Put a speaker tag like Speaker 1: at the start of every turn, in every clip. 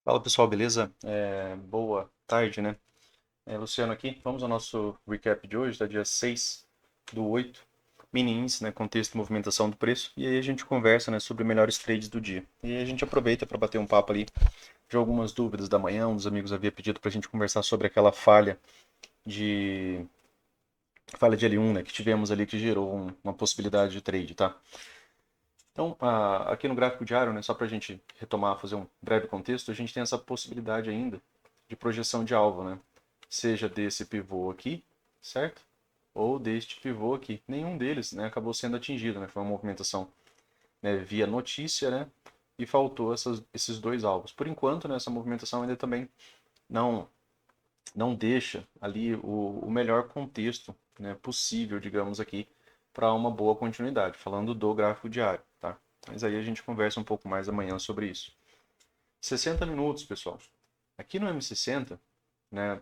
Speaker 1: Fala pessoal, beleza? Boa tarde, né? Luciano aqui. Vamos ao nosso recap de hoje, da dia 6/8, mini índice, né? Contexto e movimentação do preço. E aí a gente conversa, né, sobre melhores trades do dia. E aí a gente aproveita para bater um papo ali de algumas dúvidas da manhã. Um dos amigos havia pedido para a gente conversar sobre aquela de falha de L1, né? Que tivemos ali que gerou uma possibilidade de trade, tá? Então, aqui no gráfico diário, né, só para a gente retomar, fazer um breve contexto, a gente tem essa possibilidade ainda de projeção de alvo, né? Seja desse pivô aqui, certo? Ou deste pivô aqui. Nenhum deles, né, acabou sendo atingido, né? Foi uma movimentação, né, via notícia, né? E faltou esses dois alvos. Por enquanto, né, essa movimentação ainda também não não deixa ali o melhor contexto, né, possível, digamos aqui, para uma boa continuidade, falando do gráfico diário, tá? Mas aí a gente conversa um pouco mais amanhã sobre isso. 60 minutos, pessoal. Aqui no M60, né,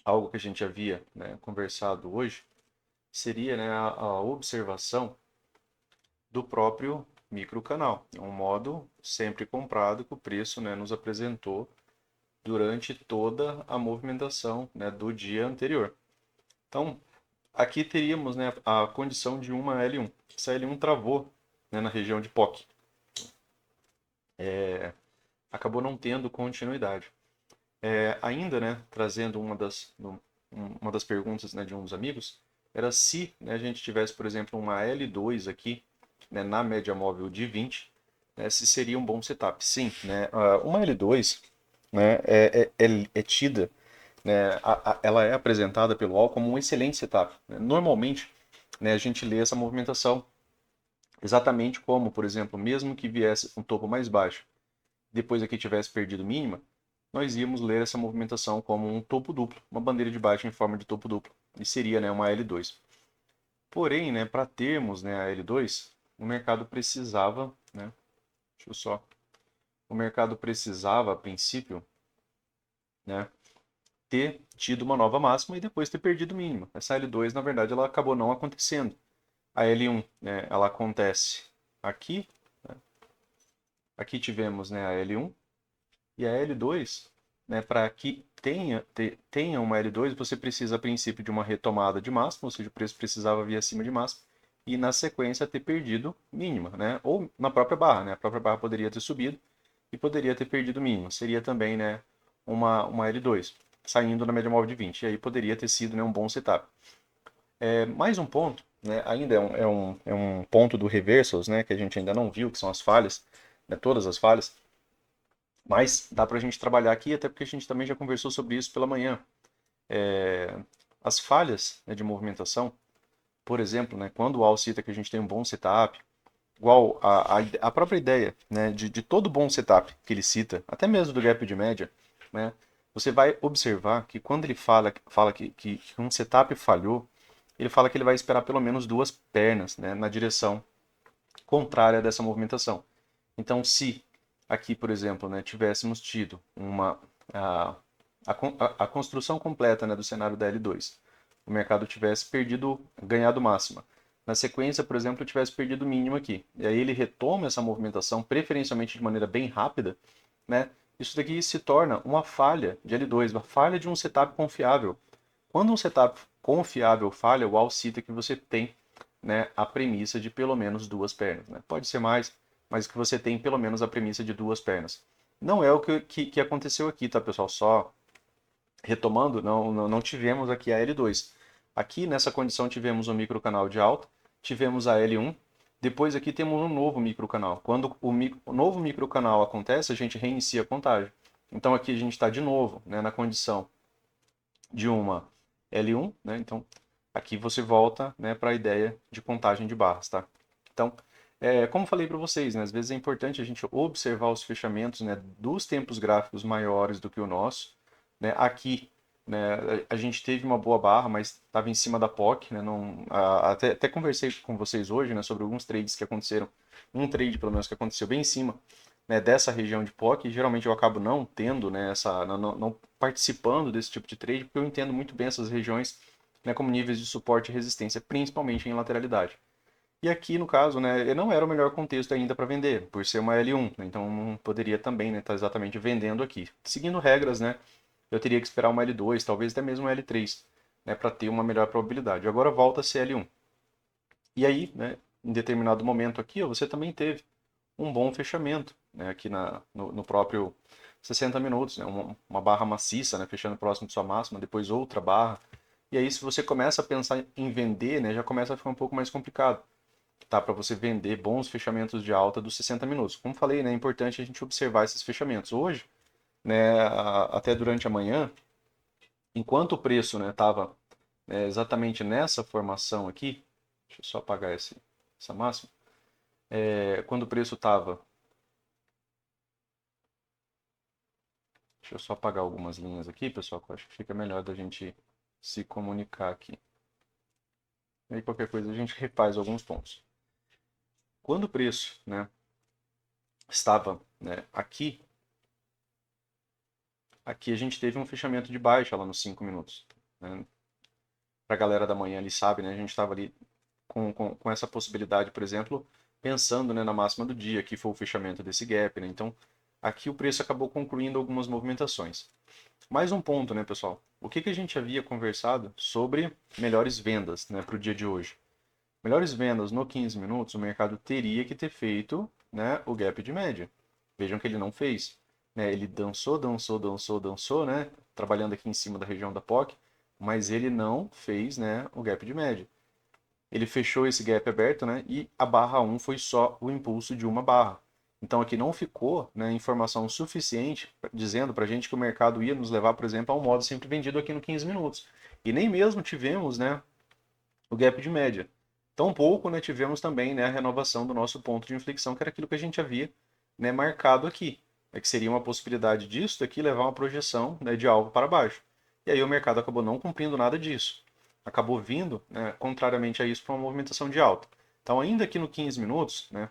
Speaker 1: algo que a gente havia, né, conversado hoje, seria, né, a observação do próprio microcanal. É um modo sempre comprado que o preço, né, nos apresentou durante toda a movimentação, né, do dia anterior. Então, aqui teríamos, né, a condição de uma L1. Essa L1 travou, né, na região de POC. Acabou não tendo continuidade. Ainda, né, trazendo uma das perguntas, né, de um dos amigos, era se, né, a gente tivesse, por exemplo, uma L2 aqui, né, na média móvel de 20, né, se seria um bom setup. Sim, né, uma L2, né, é tida, né, ela é apresentada pelo UOL como um excelente setup, né? Normalmente, né, a gente lê essa movimentação exatamente como, por exemplo, mesmo que viesse um topo mais baixo, depois aqui tivesse perdido mínima, nós íamos ler essa movimentação como um topo duplo, uma bandeira de baixa em forma de topo duplo, e seria, né, uma L2. Porém, né, para termos, né, a L2, o mercado precisava, né, deixa eu só, o mercado precisava, a princípio, né, ter tido uma nova máxima e depois ter perdido mínima. Essa L2, na verdade, ela acabou não acontecendo. A L1, né, ela acontece aqui, né, aqui tivemos, né, a L1, e a L2, né, para que tenha uma L2, você precisa, a princípio, de uma retomada de máximo, ou seja, o preço precisava vir acima de máximo, e na sequência ter perdido mínima, né? Ou na própria barra, né? A própria barra poderia ter subido e poderia ter perdido mínima. Seria também, né, uma L2, saindo na média móvel de 20. E aí poderia ter sido, né, um bom setup. Mais um ponto, né, ainda é um ponto do reversals, né, que a gente ainda não viu, que são as falhas, né, todas as falhas. Mas dá para a gente trabalhar aqui, até porque a gente também já conversou sobre isso pela manhã. É, as falhas, né, de movimentação, por exemplo, né, quando o Al cita que a gente tem um bom setup, igual a própria ideia, né, de todo bom setup que ele cita, até mesmo do gap de média, né, você vai observar que quando ele fala que um setup falhou, ele fala que ele vai esperar pelo menos duas pernas, né, na direção contrária dessa movimentação. Então, se aqui, por exemplo, né, tivéssemos tido a, a construção completa, né, do cenário da L2, o mercado tivesse ganhado máxima. Na sequência, por exemplo, tivesse perdido mínimo aqui. E aí ele retoma essa movimentação, preferencialmente de maneira bem rápida, né? Isso daqui se torna uma falha de L2, uma falha de um setup confiável. Quando um setup confiável falha, o Al cita que você tem, né, a premissa de pelo menos duas pernas. Né? Pode ser mais, mas que você tem pelo menos a premissa de duas pernas. Não é o que aconteceu aqui, tá, pessoal? Só retomando, não tivemos aqui a L2. Aqui nessa condição tivemos um microcanal de alta, tivemos a L1, depois aqui temos um novo microcanal. Quando o novo microcanal acontece, a gente reinicia a contagem. Então aqui a gente está de novo, né, na condição de uma L1, né? Então, aqui você volta, né, para a ideia de contagem de barras, tá? Então, como falei para vocês, né, às vezes é importante a gente observar os fechamentos, né, dos tempos gráficos maiores do que o nosso, né? Aqui, né, a gente teve uma boa barra, mas estava em cima da POC, né? Não, até conversei com vocês hoje, né, sobre alguns trades que aconteceram, um trade pelo menos que aconteceu bem em cima, né, dessa região de POC. Geralmente eu acabo não tendo, né, não participando desse tipo de trade, porque eu entendo muito bem essas regiões, né, como níveis de suporte e resistência, principalmente em lateralidade. E aqui, no caso, né, não era o melhor contexto ainda para vender, por ser uma L1, né, então não poderia também, né, estar exatamente vendendo aqui. Seguindo regras, né, eu teria que esperar uma L2, talvez até mesmo uma L3, né, para ter uma melhor probabilidade. Agora volta a ser L1. E aí, né, em determinado momento aqui, ó, você também teve um bom fechamento, né, aqui no próprio 60 minutos, né, uma barra maciça, né, fechando próximo de sua máxima, depois outra barra. E aí, se você começa a pensar em vender, né, já começa a ficar um pouco mais complicado, tá? Para você vender bons fechamentos de alta dos 60 minutos. Como falei, né, é importante a gente observar esses fechamentos. Hoje, né, até durante a manhã, enquanto o preço, né, estava exatamente nessa formação aqui, deixa eu só apagar essa máxima, quando o preço estava, deixa eu só apagar algumas linhas aqui, pessoal, que eu acho que fica melhor da gente se comunicar aqui. E aí qualquer coisa a gente refaz alguns pontos. Quando o preço, né, estava, né, aqui a gente teve um fechamento de baixa lá nos 5 minutos. Né? Para a galera da manhã ali sabe, né, a gente estava ali com essa possibilidade, por exemplo, pensando, né, na máxima do dia, que foi o fechamento desse gap. Né? Então, aqui o preço acabou concluindo algumas movimentações. Mais um ponto, né, pessoal? O que a gente havia conversado sobre melhores vendas, né, para o dia de hoje? Melhores vendas no 15 minutos, o mercado teria que ter feito, né, o gap de média. Vejam que ele não fez. Né? Ele dançou, dançou, dançou, dançou, né? Trabalhando aqui em cima da região da POC, mas ele não fez, né, o gap de média. Ele fechou esse gap aberto, né, e a barra 1 foi só o impulso de uma barra. Então aqui não ficou, né, informação suficiente dizendo para a gente que o mercado ia nos levar, por exemplo, a um modo sempre vendido aqui no 15 minutos. E nem mesmo tivemos, né, o gap de média. Tampouco, né, tivemos também, né, a renovação do nosso ponto de inflexão, que era aquilo que a gente havia, né, marcado aqui. Que seria uma possibilidade disso daqui levar uma projeção, né, de algo para baixo. E aí o mercado acabou não cumprindo nada disso. Acabou vindo, né, contrariamente a isso, para uma movimentação de alta. Então, ainda aqui no 15 minutos, né,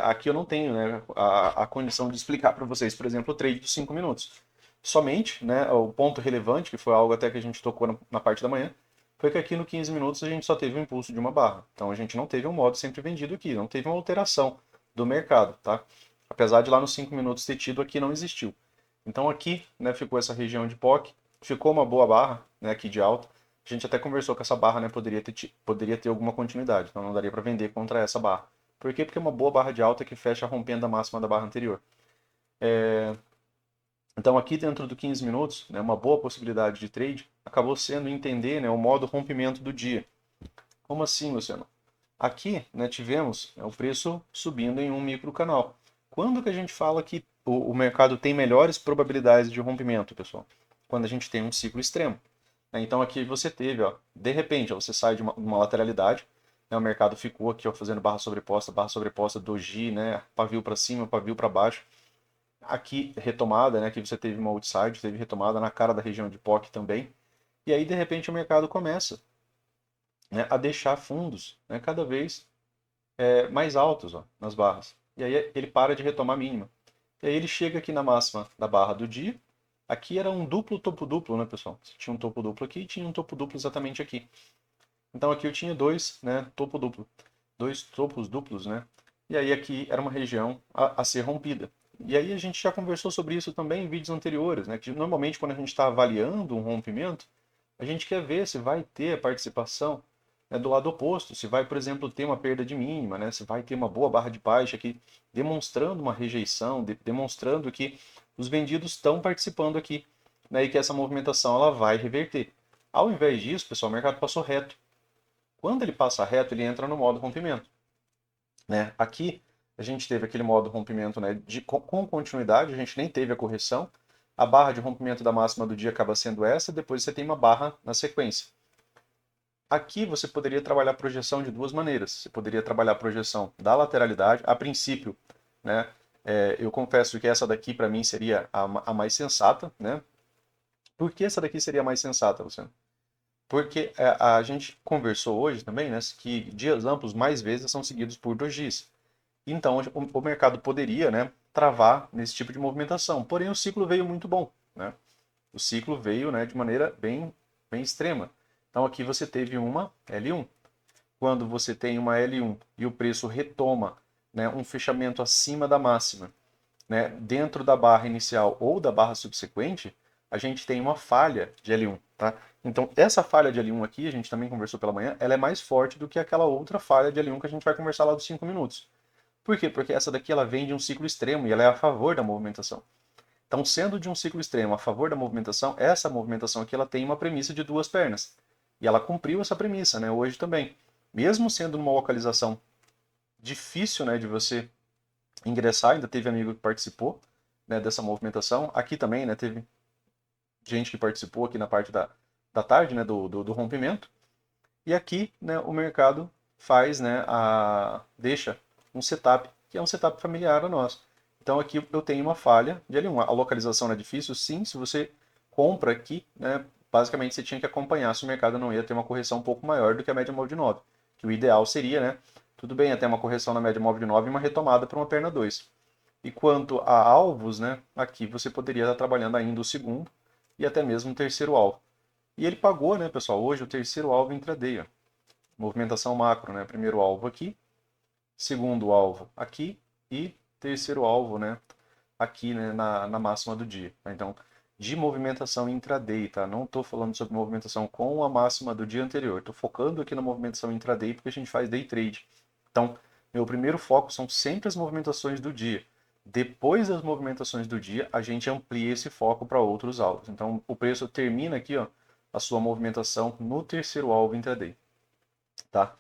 Speaker 1: aqui eu não tenho, né, a condição de explicar para vocês, por exemplo, o trade dos 5 minutos. Somente, né, o ponto relevante, que foi algo até que a gente tocou na parte da manhã, foi que aqui no 15 minutos a gente só teve o impulso de uma barra. Então a gente não teve um modo sempre vendido aqui, não teve uma alteração do mercado, tá? Apesar de lá nos 5 minutos ter tido, aqui não existiu. Então aqui, né, ficou essa região de POC, ficou uma boa barra, né, aqui de alta. A gente até conversou que essa barra, né, poderia ter alguma continuidade, então não daria para vender contra essa barra. Por quê? Porque é uma boa barra de alta que fecha rompendo a máxima da barra anterior. Então aqui dentro do 15 minutos, né, uma boa possibilidade de trade acabou sendo entender, né, o modo rompimento do dia. Como assim, Luciano? Aqui, né, tivemos, né, o preço subindo em um microcanal. Quando que a gente fala que o mercado tem melhores probabilidades de rompimento, pessoal? Quando a gente tem um ciclo extremo. Né? Então aqui você teve, ó, de repente, ó, você sai de uma lateralidade, né, o mercado ficou aqui ó, fazendo barra sobreposta, doji, né, pavio para cima, pavio para baixo. Aqui retomada, né, que você teve uma outside, teve retomada na cara da região de POC também. E aí de repente o mercado começa, né, a deixar fundos, né, cada vez mais altos ó, nas barras. E aí ele para de retomar a mínima. E aí ele chega aqui na máxima da barra do dia. Aqui era um duplo topo duplo, né, pessoal? Você tinha um topo duplo aqui e tinha um topo duplo exatamente aqui. Então aqui eu tinha dois, né, topo duplo, dois topos duplos, né? E aí aqui era uma região a ser rompida. E aí a gente já conversou sobre isso também em vídeos anteriores, né? Que normalmente quando a gente está avaliando um rompimento, a gente quer ver se vai ter a participação, né, do lado oposto, se vai, por exemplo, ter uma perda de mínima, né? Se vai ter uma boa barra de baixa aqui, demonstrando uma rejeição, demonstrando que os vendidos estão participando aqui, né? E que essa movimentação ela vai reverter. Ao invés disso, pessoal, o mercado passou reto. Quando ele passa reto, ele entra no modo rompimento. Né? Aqui a gente teve aquele modo rompimento, né, com continuidade, a gente nem teve a correção. A barra de rompimento da máxima do dia acaba sendo essa, depois você tem uma barra na sequência. Aqui você poderia trabalhar a projeção de duas maneiras. Você poderia trabalhar a projeção da lateralidade. A princípio, né, eu confesso que essa daqui para mim seria a mais sensata. Né? Por que essa daqui seria a mais sensata, Luciano? Porque a gente conversou hoje também, né, que dias amplos mais vezes são seguidos por dojis. Então o mercado poderia, né, travar nesse tipo de movimentação. Porém o ciclo veio muito bom, né? O ciclo veio, né, de maneira bem extrema. Então aqui você teve uma L1. quando você tem uma L1 e o preço retoma, né, um fechamento acima da máxima, né, dentro da barra inicial ou da barra subsequente, a gente tem uma falha de L1, tá? Então, essa falha de L1 aqui, a gente também conversou pela manhã, ela é mais forte do que aquela outra falha de L1 que a gente vai conversar lá dos 5 minutos. Por quê? Porque essa daqui ela vem de um ciclo extremo e ela é a favor da movimentação. Então, sendo de um ciclo extremo a favor da movimentação, essa movimentação aqui ela tem uma premissa de duas pernas. E ela cumpriu essa premissa, né, hoje também. Mesmo sendo numa localização difícil, né, de você ingressar, ainda teve amigo que participou, né, dessa movimentação. Aqui também, né, teve gente que participou aqui na parte da tarde, né, do rompimento. E aqui, né, o mercado faz, né, deixa um setup, que é um setup familiar a nós. Então aqui eu tenho uma falha de L1. A localização é difícil? Sim, se você compra aqui, né, basicamente você tinha que acompanhar se o mercado não ia ter uma correção um pouco maior do que a média móvel de 9. Que o ideal seria, né, tudo bem até uma correção na média móvel de 9 e uma retomada para uma perna 2. E quanto a alvos, né, aqui você poderia estar trabalhando ainda o segundo e até mesmo o terceiro alvo. E ele pagou, né, pessoal, hoje o terceiro alvo intraday, ó. Movimentação macro, né, primeiro alvo aqui, segundo alvo aqui e terceiro alvo, né, aqui, né, na máxima do dia. Então, de movimentação intraday, tá? Não estou falando sobre movimentação com a máxima do dia anterior. Estou focando aqui na movimentação intraday porque a gente faz day trade. Então, meu primeiro foco são sempre as movimentações do dia. Depois das movimentações do dia, a gente amplia esse foco para outros alvos. Então, o preço termina aqui, ó, a sua movimentação no terceiro alvo intraday, tá?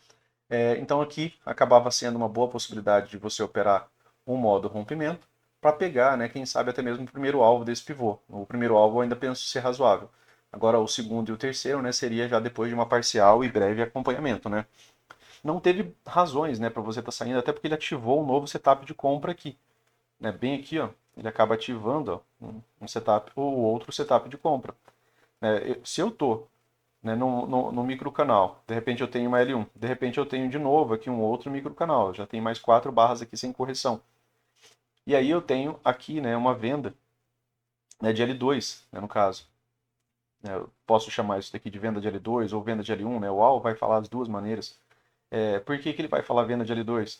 Speaker 1: Então aqui acabava sendo uma boa possibilidade de você operar um modo rompimento para pegar, né, quem sabe até mesmo o primeiro alvo desse pivô. O primeiro alvo eu ainda penso ser razoável. Agora o segundo e o terceiro, né, seria já depois de uma parcial e breve acompanhamento, né? Não teve razões, né, para você estar saindo, até porque ele ativou um novo setup de compra aqui, né? Bem aqui, ó, ele acaba ativando, ó, um setup ou outro setup de compra. Se eu tô, né, no microcanal. De repente eu tenho uma L1. De repente eu tenho de novo aqui um outro microcanal. Já tem mais 4 barras aqui sem correção. E aí eu tenho aqui, né, uma venda, né, de L2, né, no caso. Eu posso chamar isso daqui de venda de L2 ou venda de L1, né? O Al vai falar as duas maneiras. Por que que ele vai falar venda de L2?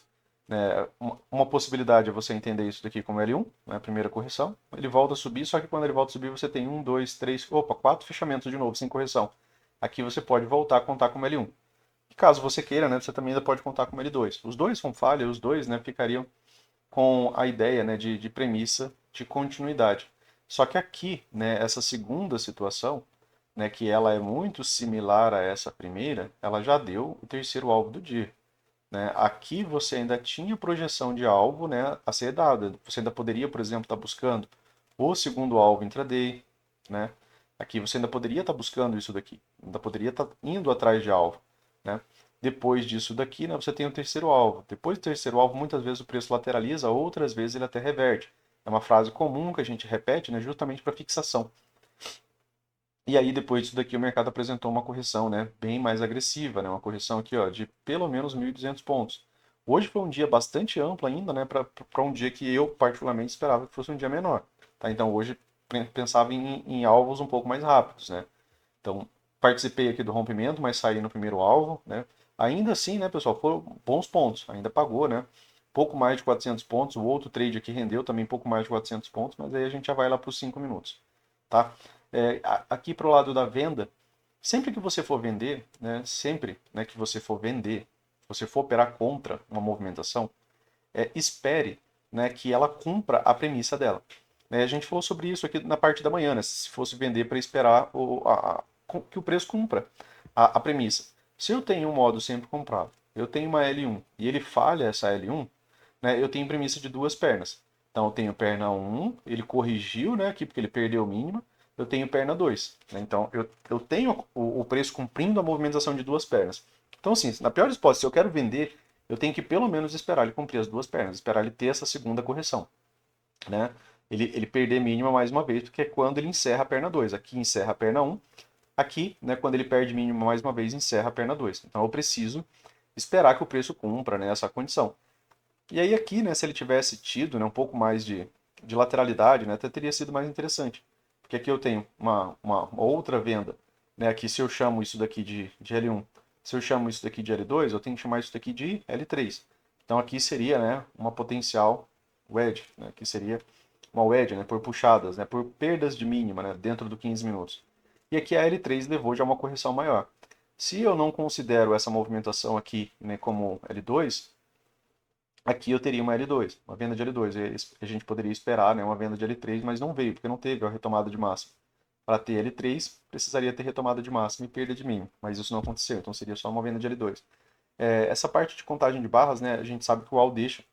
Speaker 1: Uma possibilidade é você entender isso daqui como L1, né, primeira correção. Ele volta a subir, só que quando ele volta a subir você tem 1, 2, 3, opa, 4 fechamentos de novo sem correção. Aqui você pode voltar a contar como L1. E caso você queira, né, você também ainda pode contar como L2. Os dois são falha, os dois, né, ficariam com a ideia, né, de premissa de continuidade. Só que aqui, né, essa segunda situação, né, que ela é muito similar a essa primeira, ela já deu o terceiro alvo do dia. Né? Aqui você ainda tinha projeção de alvo, né, a ser dada. Você ainda poderia, por exemplo, estar buscando o segundo alvo intraday, né? Aqui você ainda poderia estar buscando isso daqui, ainda poderia estar indo atrás de alvo, né? Depois disso daqui, né, você tem o terceiro alvo. Depois do terceiro alvo, muitas vezes o preço lateraliza, outras vezes ele até reverte. É uma frase comum que a gente repete, né, justamente para fixação. E aí, depois disso daqui, o mercado apresentou uma correção, né, bem mais agressiva, né, uma correção aqui, ó, de pelo menos 1.200 pontos. Hoje foi um dia bastante amplo ainda, né, para um dia que eu particularmente esperava que fosse um dia menor. Tá? Então hoje pensava em alvos um pouco mais rápidos, né? Então participei aqui do rompimento, mas saí no primeiro alvo, né? Ainda assim, né, pessoal, foram bons pontos, ainda pagou, né? Pouco mais de 400 pontos, o outro trade aqui rendeu também pouco mais de 400 pontos, mas aí a gente já vai lá para os 5 minutos, tá? Aqui para o lado da venda, sempre que você for vender, né, sempre, né, que você for vender, você for operar contra uma movimentação, espere, né, que ela cumpra a premissa dela. A gente falou sobre isso aqui na parte da manhã, né, se fosse vender para esperar que o preço cumpra a premissa. Se eu tenho um modo sempre comprado, eu tenho uma L1 e ele falha essa L1, né, eu tenho premissa de duas pernas. Então eu tenho perna 1, ele corrigiu, né, aqui porque ele perdeu o mínimo, eu tenho perna 2. Né, então eu tenho o preço cumprindo a movimentação de duas pernas. Então assim, na pior hipótese, se eu quero vender, eu tenho que pelo menos esperar ele cumprir as duas pernas, esperar ele ter essa segunda correção. Né? Ele perder mínima mais uma vez, porque é quando ele encerra a perna 2. Aqui encerra a perna 1, aqui, né, quando ele perde mínima mais uma vez, encerra a perna 2. Então eu preciso esperar que o preço cumpra, né, essa condição. E aí aqui, né, se ele tivesse tido, né, um pouco mais de lateralidade, né, até teria sido mais interessante. Porque aqui eu tenho uma outra venda, né, aqui se eu chamo isso daqui de L1, Se eu chamo isso daqui de L2, eu tenho que chamar isso daqui de L3. Então aqui seria, né, uma potencial wedge, né, que seria uma wedge, né, por puxadas, né, por perdas de mínima, né, dentro do 15 minutos. E aqui a L3 levou já uma correção maior. Se eu não considero essa movimentação aqui, né, como L2, aqui eu teria uma L2, uma venda de L2. A gente poderia esperar, né, uma venda de L3, mas não veio, porque não teve a retomada de máximo. Para ter L3, precisaria ter retomada de máximo e perda de mínimo, mas isso não aconteceu, então seria só uma venda de L2. Essa parte de contagem de barras, né, a gente sabe que o Al deixa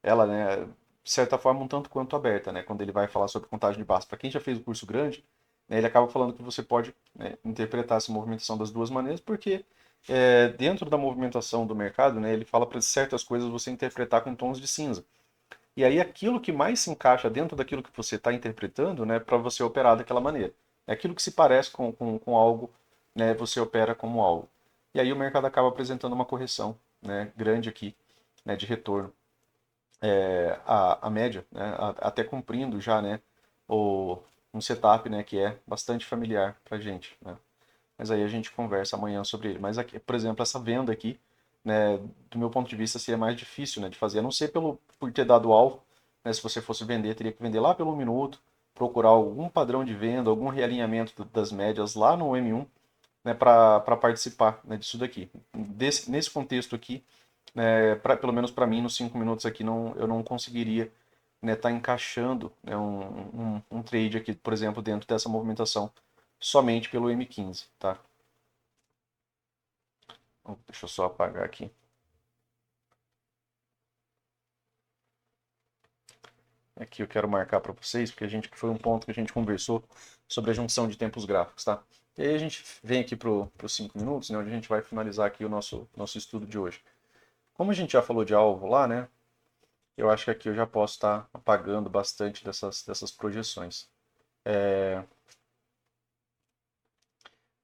Speaker 1: ela, né, de certa forma, um tanto quanto aberta, né, quando ele vai falar sobre contagem de barras. Para quem já fez o curso grande, né, ele acaba falando que você pode, né, interpretar essa movimentação das duas maneiras, porque dentro da movimentação do mercado, né, ele fala para certas coisas você interpretar com tons de cinza. E aí aquilo que mais se encaixa dentro daquilo que você está interpretando, né, para você operar daquela maneira. É aquilo que se parece com algo, né, você opera como algo. E aí o mercado acaba apresentando uma correção, né, grande aqui, né, de retorno. A média, né, até cumprindo já, né, um setup, né, que é bastante familiar para a gente, né. Mas aí a gente conversa amanhã sobre ele. Mas aqui, por exemplo, essa venda aqui, né, do meu ponto de vista, seria mais difícil, né, de fazer. A não ser por ter dado alvo, né, se você fosse vender, teria que vender lá pelo 1 minuto, procurar algum padrão de venda, algum realinhamento das médias lá no M1, né, para participar, né, disso daqui. Nesse contexto aqui, né, pelo menos para mim, nos 5 minutos aqui, eu não conseguiria, né, tá encaixando, né, um trade aqui, por exemplo, dentro dessa movimentação, somente pelo M15, tá? Deixa eu só apagar aqui. Aqui eu quero marcar para vocês, porque foi um ponto que a gente conversou sobre a junção de tempos gráficos, tá? E aí a gente vem aqui para os 5 minutos, né, onde a gente vai finalizar aqui o nosso estudo de hoje. Como a gente já falou de alvo lá, né, eu acho que aqui eu já posso estar apagando bastante dessas projeções.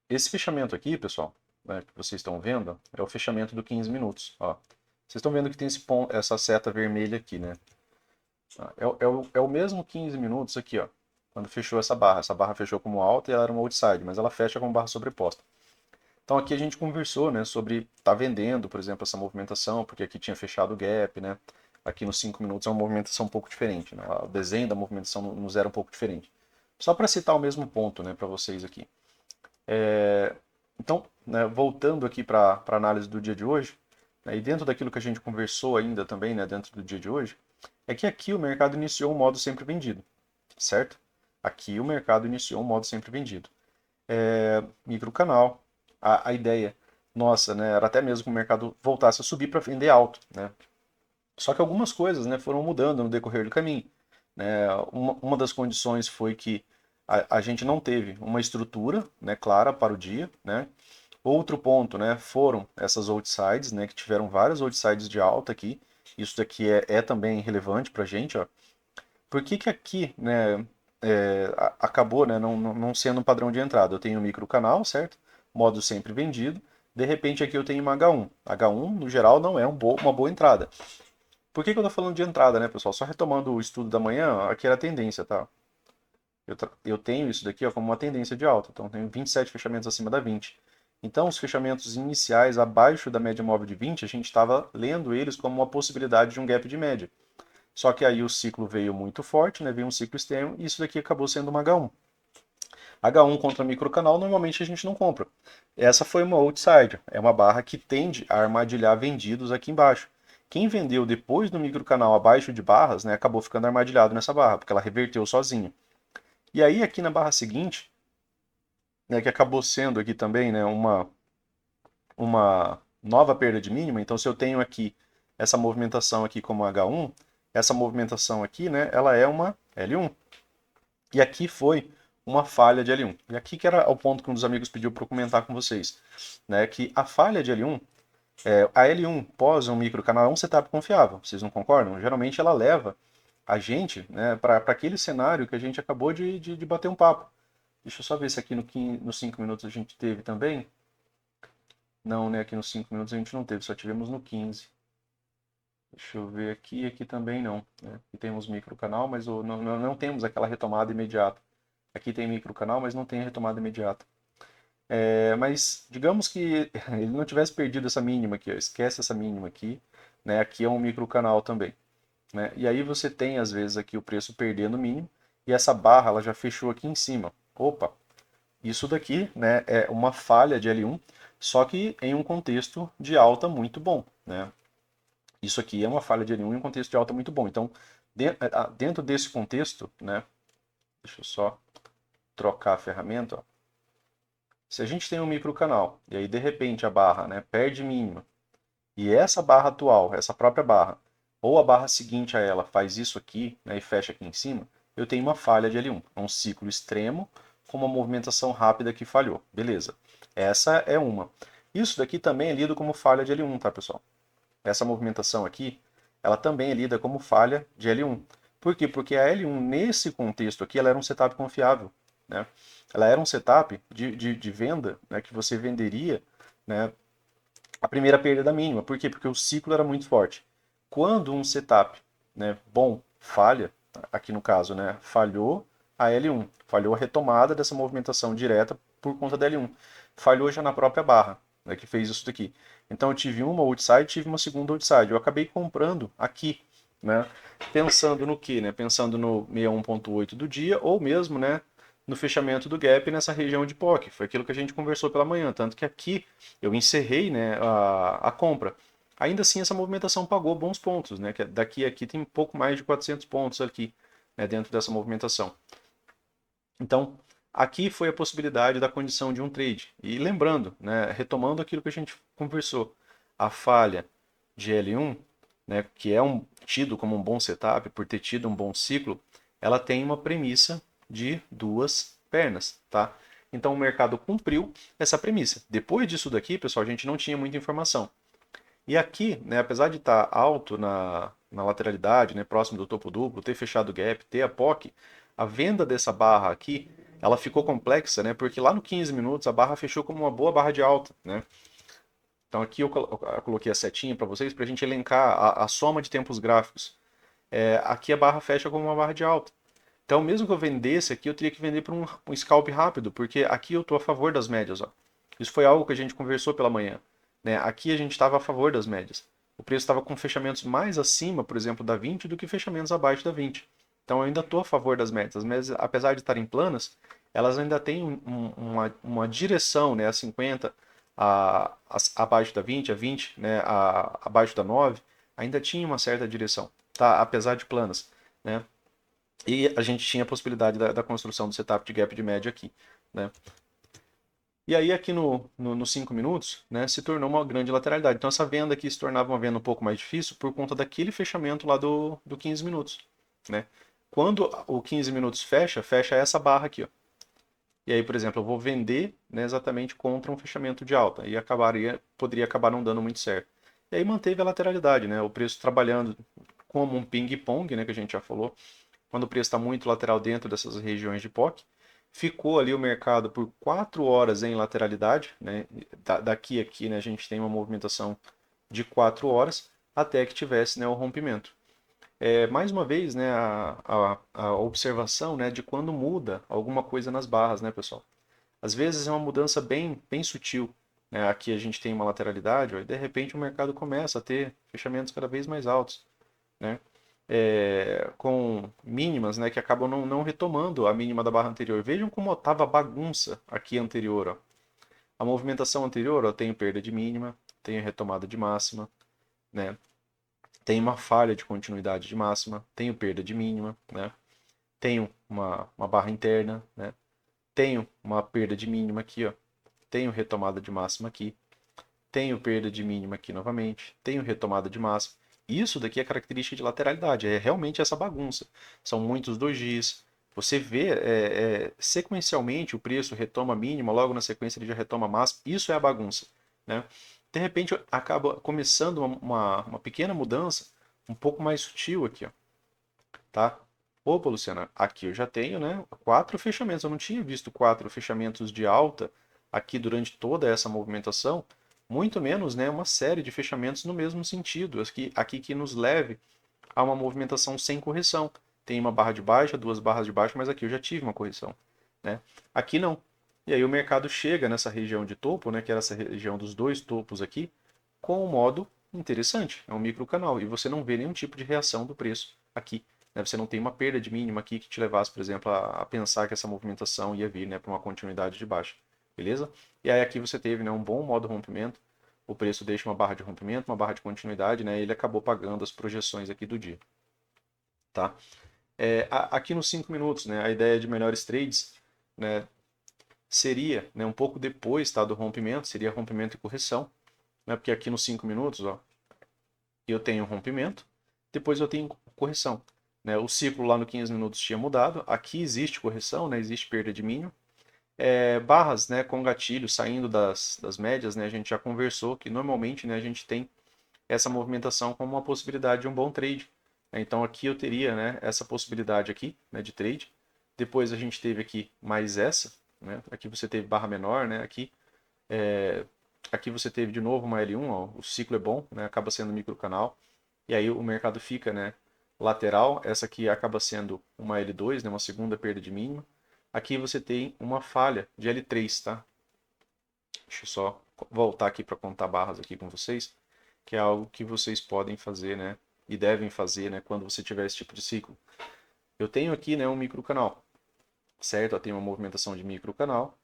Speaker 1: Esse fechamento aqui, pessoal, né, que vocês estão vendo, é o fechamento do 15 minutos. Ó. Vocês estão vendo que tem essa seta vermelha aqui, né? É o mesmo 15 minutos aqui, ó, quando fechou essa barra. Essa barra fechou como alta e ela era uma outside, mas ela fecha com barra sobreposta. Então aqui a gente conversou, né, sobre tá vendendo, por exemplo, essa movimentação, porque aqui tinha fechado o gap, né? Aqui nos 5 minutos é uma movimentação um pouco diferente, né? O desenho da movimentação nos era um pouco diferente. Só para citar o mesmo ponto, né, para vocês aqui. Então, né, voltando aqui para a análise do dia de hoje, né, e dentro daquilo que a gente conversou ainda também, né, dentro do dia de hoje, é que aqui o mercado iniciou um modo sempre vendido, certo? Aqui o mercado iniciou um modo sempre vendido. Microcanal, a ideia nossa, né, era até mesmo que o mercado voltasse a subir para vender alto, né? Só que algumas coisas, né, foram mudando no decorrer do caminho, né? Uma das condições foi que a gente não teve uma estrutura, né, clara para o dia, né? Outro ponto, né, foram essas outsides, né, que tiveram várias outsides de alta aqui. Isso daqui é também relevante para a gente, ó. Por que que aqui, né, acabou, né, não sendo um padrão de entrada? Eu tenho um micro canal, certo? Modo sempre vendido. De repente aqui eu tenho uma H1. H1, no geral, não é uma boa entrada. Por que que eu tô falando de entrada, né, pessoal? Só retomando o estudo da manhã, aqui era a tendência, tá? Eu tenho isso daqui ó, como uma tendência de alta. Então, eu tenho 27 fechamentos acima da 20. Então, os fechamentos iniciais abaixo da média móvel de 20, a gente estava lendo eles como uma possibilidade de um gap de média. Só que aí o ciclo veio muito forte, né? Veio um ciclo externo e isso daqui acabou sendo uma H1. H1 contra microcanal, normalmente a gente não compra. Essa foi uma outside, é uma barra que tende a armadilhar vendidos aqui embaixo. Quem vendeu depois do microcanal abaixo de barras, né, acabou ficando armadilhado nessa barra, porque ela reverteu sozinha. E aí aqui na barra seguinte, né, que acabou sendo aqui também, né, uma nova perda de mínima. Então, se eu tenho aqui essa movimentação aqui como H1, essa movimentação aqui, né, ela é uma L1. E aqui foi uma falha de L1. E aqui que era o ponto que um dos amigos pediu para eu comentar com vocês, né, que a falha de L1, a L1 pós um microcanal é um setup confiável. Vocês não concordam? Geralmente ela leva a gente, né, para aquele cenário que a gente acabou de bater um papo. Deixa eu só ver se aqui nos 5 minutos a gente teve também. Não, né? Aqui nos 5 minutos a gente não teve, só tivemos no 15. Deixa eu ver aqui, aqui também não. Né? Aqui temos microcanal, mas não temos aquela retomada imediata. Aqui tem microcanal, mas não tem a retomada imediata. Mas digamos que ele não tivesse perdido essa mínima aqui, ó, esquece essa mínima aqui, né? Aqui é um microcanal também, né? E aí você tem às vezes aqui o preço perdendo o mínimo e essa barra ela já fechou aqui em cima. Opa, isso daqui, né, é uma falha de L1, só que em um contexto de alta muito bom, né? Isso aqui é uma falha de L1 em um contexto de alta muito bom. Então, dentro desse contexto, né, deixa eu só trocar a ferramenta, ó. Se a gente tem um microcanal e aí de repente a barra, né, perde mínima e essa barra atual, essa própria barra, ou a barra seguinte a ela faz isso aqui, né, e fecha aqui em cima, eu tenho uma falha de L1. É um ciclo extremo com uma movimentação rápida que falhou. Beleza. Essa é uma. Isso daqui também é lido como falha de L1, tá, pessoal? Essa movimentação aqui, ela também é lida como falha de L1. Por quê? Porque a L1, nesse contexto aqui, ela era um setup confiável, né? Ela era um setup de venda, né, que você venderia, né, a primeira perda da mínima. Por quê? Porque o ciclo era muito forte. Quando um setup, né, bom falha, aqui no caso, né, falhou a L1, falhou a retomada dessa movimentação direta por conta da L1, falhou já na própria barra, né, que fez isso daqui. Então eu tive uma outside, tive uma segunda outside. Eu acabei comprando aqui, né, pensando no que, né, pensando no 61.8 do dia ou mesmo, né, no fechamento do gap nessa região de POC. Foi aquilo que a gente conversou pela manhã, tanto que aqui eu encerrei, né, a compra. Ainda assim, essa movimentação pagou bons pontos, né? Que daqui a aqui tem um pouco mais de 400 pontos aqui, né, dentro dessa movimentação. Então, aqui foi a possibilidade da condição de um trade. E lembrando, né, retomando aquilo que a gente conversou, a falha de L1, né, que é tido como um bom setup, por ter tido um bom ciclo, ela tem uma premissa de duas pernas, tá? Então o mercado cumpriu essa premissa. Depois disso daqui, pessoal, a gente não tinha muita informação. E aqui, né, apesar de estar alto na lateralidade, né, próximo do topo duplo, ter fechado o gap, ter a POC, a venda dessa barra aqui, ela ficou complexa, né, porque lá no 15 minutos a barra fechou como uma boa barra de alta, né? Então aqui eu coloquei a setinha para vocês para a gente elencar a soma de tempos gráficos. Aqui a barra fecha como uma barra de alta. Então mesmo que eu vendesse aqui, eu teria que vender para um scalp rápido, porque aqui eu estou a favor das médias, ó. Isso foi algo que a gente conversou pela manhã, né? Aqui a gente estava a favor das médias. O preço estava com fechamentos mais acima, por exemplo, da 20 do que fechamentos abaixo da 20. Então eu ainda estou a favor das médias. As médias, apesar de estarem planas, elas ainda têm uma direção, né? A 50, abaixo da 20, a 20, né? Abaixo da 9, ainda tinha uma certa direção, tá? Apesar de planas, né? E a gente tinha a possibilidade da construção do setup de gap de média aqui, né? E aí aqui nos 5 minutos, né, se tornou uma grande lateralidade. Então essa venda aqui se tornava uma venda um pouco mais difícil por conta daquele fechamento lá do 15 minutos, né? Quando o 15 minutos fecha, fecha essa barra aqui, ó. E aí, por exemplo, eu vou vender, né, exatamente contra um fechamento de alta e poderia acabar não dando muito certo. E aí manteve a lateralidade, né? O preço trabalhando como um ping-pong, né, que a gente já falou, quando o preço está muito lateral dentro dessas regiões de POC. Ficou ali o mercado por 4 horas em lateralidade, né? Daqui a aqui, né, a gente tem uma movimentação de 4 horas até que tivesse, né, o rompimento. Mais uma vez, né, a observação, né, de quando muda alguma coisa nas barras, né, pessoal? Às vezes é uma mudança bem sutil, né? Aqui a gente tem uma lateralidade, ó, e de repente o mercado começa a ter fechamentos cada vez mais altos, né? Com mínimas, né, que acabam não retomando a mínima da barra anterior. Vejam como estava a bagunça aqui anterior. Ó. A movimentação anterior, ó, tenho perda de mínima, tenho retomada de máxima, né? Tenho uma falha de continuidade de máxima, tenho perda de mínima, né? Tenho uma barra interna, né? Tenho uma perda de mínima aqui, ó. Tenho retomada de máxima aqui, tenho perda de mínima aqui novamente, tenho retomada de máxima. Isso daqui é característica de lateralidade, é realmente essa bagunça. São muitos dojis. Você vê sequencialmente o preço retoma mínima, logo na sequência ele já retoma máxima. Isso é a bagunça, né? De repente acaba começando uma pequena mudança, um pouco mais sutil aqui, ó, tá? Opa, Luciana, aqui eu já tenho, né, 4 fechamentos. Eu não tinha visto 4 fechamentos de alta aqui durante toda essa movimentação, muito menos, né, uma série de fechamentos no mesmo sentido, aqui que nos leve a uma movimentação sem correção. Tem uma barra de baixa, 2 barras de baixa, mas aqui eu já tive uma correção, né? Aqui não. E aí o mercado chega nessa região de topo, né, que era essa região dos dois topos aqui, com um modo interessante, é um microcanal, e você não vê nenhum tipo de reação do preço aqui. Né? Você não tem uma perda de mínima aqui que te levasse, por exemplo, a pensar que essa movimentação ia vir, né, para uma continuidade de baixa, beleza? E aí aqui você teve, né, um bom modo rompimento, o preço deixa uma barra de rompimento, uma barra de continuidade, né, e ele acabou pagando as projeções aqui do dia, tá? Aqui nos 5 minutos, né, a ideia de melhores trades, né, seria, né, um pouco depois, tá, do rompimento, seria rompimento e correção, né, porque aqui nos 5 minutos, ó, eu tenho rompimento, depois eu tenho correção. Né? O ciclo lá no 15 minutos tinha mudado, aqui existe correção, né, existe perda de mínimo. Barras, né, com gatilho saindo das médias, né, a gente já conversou que normalmente, né, a gente tem essa movimentação como uma possibilidade de um bom trade. Então aqui eu teria, né, essa possibilidade aqui, né, de trade. Depois a gente teve aqui mais essa, né, aqui você teve barra menor, né, aqui você teve de novo uma L1, ó, o ciclo é bom, né, acaba sendo microcanal. E aí o mercado fica, né, lateral, essa aqui acaba sendo uma L2, né, uma segunda perda de mínima. Aqui você tem uma falha de L3, tá? Deixa eu só voltar aqui para contar barras aqui com vocês, que é algo que vocês podem fazer, né, e devem fazer, né, quando você tiver esse tipo de ciclo. Eu tenho aqui, né, um microcanal, certo? Eu tenho uma movimentação de microcanal,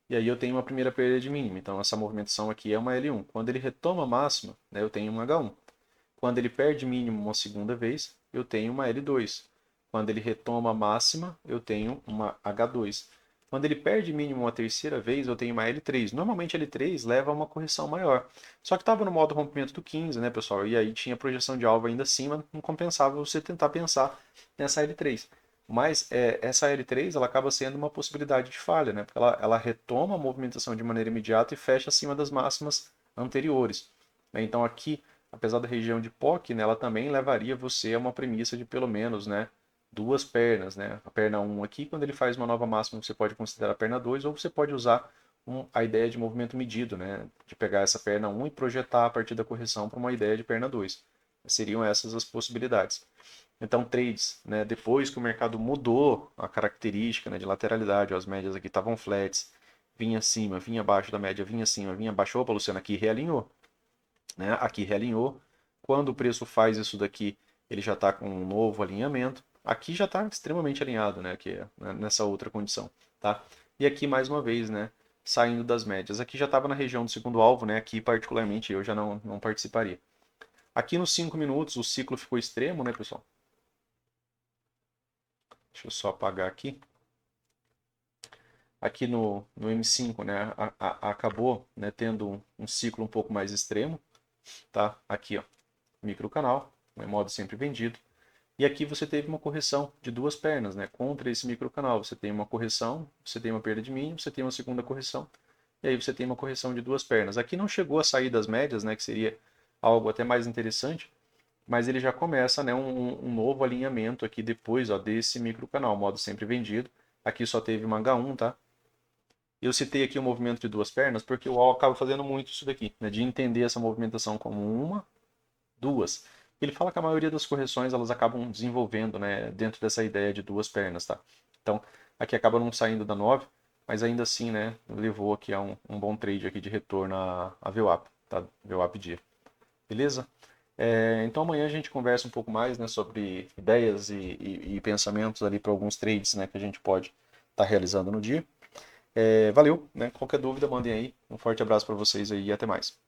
Speaker 1: e aí eu tenho uma primeira perda de mínima. Então essa movimentação aqui é uma L1. Quando ele retoma a máxima, né, eu tenho um H1. Quando ele perde mínimo uma segunda vez, eu tenho uma L2. Quando ele retoma a máxima, eu tenho uma H2. Quando ele perde mínimo uma terceira vez, eu tenho uma L3. Normalmente L3 leva a uma correção maior. Só que estava no modo rompimento do 15, né, pessoal? E aí tinha projeção de alvo ainda acima, não compensava você tentar pensar nessa L3. Mas essa L3 ela acaba sendo uma possibilidade de falha, né? Porque ela retoma a movimentação de maneira imediata e fecha acima das máximas anteriores. Então aqui apesar da região de POC, né, ela também levaria você a uma premissa de pelo menos, né, duas pernas, né? A perna 1 aqui, quando ele faz uma nova máxima, você pode considerar a perna 2, ou você pode usar a ideia de movimento medido, né? De pegar essa perna 1 e projetar a partir da correção para uma ideia de perna 2. Seriam essas as possibilidades. Então, trades, né? Depois que o mercado mudou a característica, né, de lateralidade, ó, as médias aqui estavam flats, vinha acima, vinha abaixo da média, vinha acima, vinha abaixo. Opa, Luciano, aqui realinhou, né? Aqui realinhou. Quando o preço faz isso daqui, ele já está com um novo alinhamento. Aqui já está extremamente alinhado, né? Aqui, né, nessa outra condição, tá? E aqui mais uma vez, né? Saindo das médias. Aqui já estava na região do segundo alvo, né? Aqui particularmente eu já não participaria. Aqui nos 5 minutos o ciclo ficou extremo, né, pessoal? Deixa eu só apagar aqui. Aqui no M5, né, acabou, né, tendo um ciclo um pouco mais extremo, tá? Aqui, ó, microcanal, né, modo sempre vendido. E aqui você teve uma correção de duas pernas, né, contra esse microcanal. Você tem uma correção, você tem uma perda de mínimo, você tem uma segunda correção, e aí você tem uma correção de duas pernas. Aqui não chegou a sair das médias, né, que seria algo até mais interessante, mas ele já começa, né, um novo alinhamento aqui depois, ó, desse microcanal, modo sempre vendido. Aqui só teve uma H1, tá? Eu citei aqui o movimento de duas pernas porque o UOL acaba fazendo muito isso daqui, né, de entender essa movimentação como uma, duas. Ele fala que a maioria das correções elas acabam desenvolvendo, né, dentro dessa ideia de duas pernas, tá? Então, aqui acaba não saindo da 9, mas ainda assim, né, levou aqui a um bom trade aqui de retorno a VWAP, tá? VWAP dia. Beleza? Então amanhã a gente conversa um pouco mais, né, sobre ideias e pensamentos ali para alguns trades, né, que a gente pode estar realizando no dia. Valeu, né? Qualquer dúvida, mandem aí. Um forte abraço para vocês aí e até mais.